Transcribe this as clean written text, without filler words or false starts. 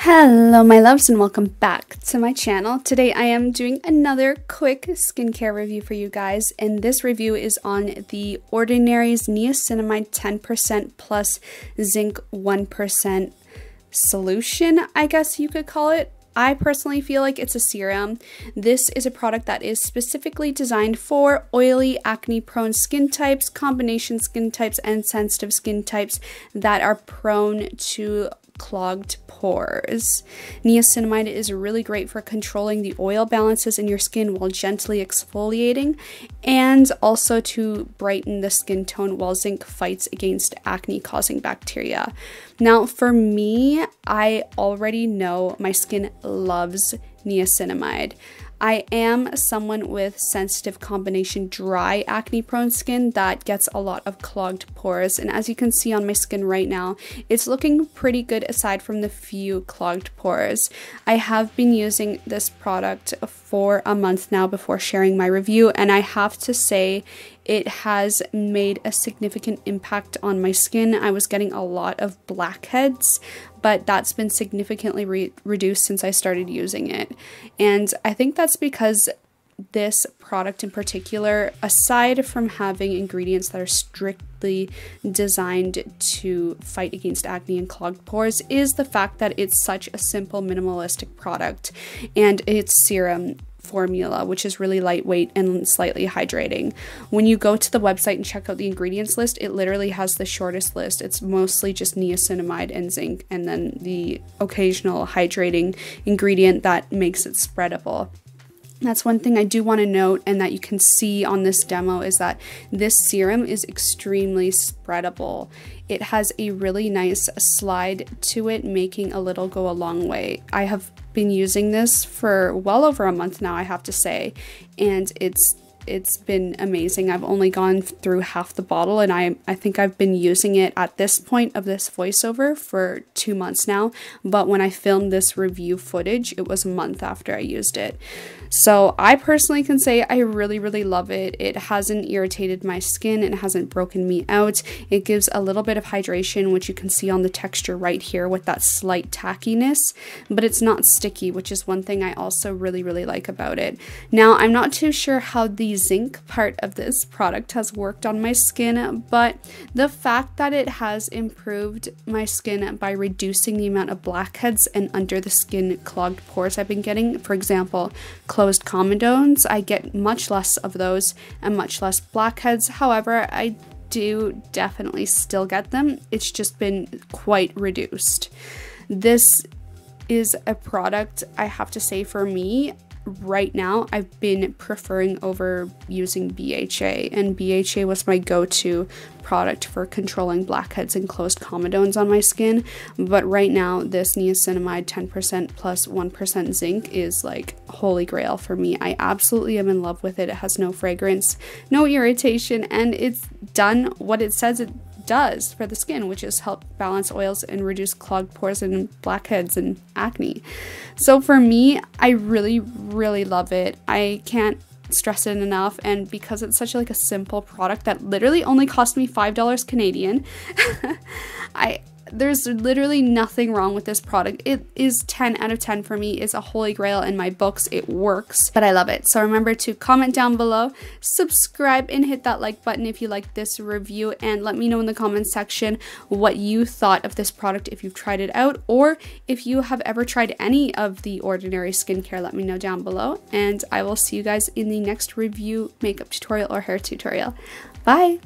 Hello my loves and welcome back to my channel. Today I am doing another quick skincare review for you guys, and this review is on the Ordinary's Niacinamide 10% plus zinc 1% solution, I guess you could call it. I personally feel like it's a serum. This is a product that is specifically designed for oily, acne-prone skin types, combination skin types, and sensitive skin types that are prone to clogged pores. Niacinamide is really great for controlling the oil balances in your skin while gently exfoliating, and also to brighten the skin tone while zinc fights against acne-causing bacteria. Now, for me, I already know my skin loves niacinamide. I am someone with sensitive combination dry acne prone skin that gets a lot of clogged pores, and as you can see on my skin right now, it's looking pretty good aside from the few clogged pores. I have been using this product for a month now before sharing my review, and I have to say it has made a significant impact on my skin. I was getting a lot of blackheads, but that's been significantly reduced since I started using it. And I think that's because this product in particular, aside from having ingredients that are strictly designed to fight against acne and clogged pores, is the fact that it's such a simple minimalistic product, and it's serum formula, which is really lightweight and slightly hydrating. When you go to the website and check out the ingredients list, it literally has the shortest list. It's mostly just niacinamide and zinc, and then the occasional hydrating ingredient that makes it spreadable. That's one thing I do want to note, and that you can see on this demo, is that this serum is extremely spreadable. It has a really nice slide to it, making a little go a long way. I have been using this for well over a month now, I have to say, and it's been amazing. I've only gone through half the bottle, and I think I've been using it at this point of this voiceover for 2 months now, but when I filmed this review footage, it was a month after I used it. So I personally can say I really love it. It hasn't irritated my skin, it hasn't broken me out. It gives a little bit of hydration, which you can see on the texture right here with that slight tackiness, but it's not sticky, which is one thing I also really like about it. Now, I'm not too sure how the zinc part of this product has worked on my skin, but the fact that it has improved my skin by reducing the amount of blackheads and under the skin clogged pores I've been getting, for example, closed comedones, I get much less of those and much less blackheads. However, I do definitely still get them. It's just been quite reduced. This is a product, I have to say, for me, right now, I've been preferring over using BHA, and BHA was my go-to product for controlling blackheads and closed comedones on my skin, but right now this niacinamide 10% plus 1% zinc is like holy grail for me. I absolutely am in love with it. It has no fragrance, no irritation, and it's done what it says it does for the skin, which is help balance oils and reduce clogged pores and blackheads and acne. So for me, I really love it. I can't stress it enough, and because it's such like a simple product that literally only cost me $5 Canadian, there's literally nothing wrong with this product. It is 10 out of 10 for me. It's a holy grail in my books. It works, but I love it. So remember to comment down below, subscribe, and hit that like button if you like this review, and let me know in the comments section what you thought of this product, if you've tried it out, or if you have ever tried any of the Ordinary skincare. Let me know down below, and I will see you guys in the next review, makeup tutorial, or hair tutorial. Bye!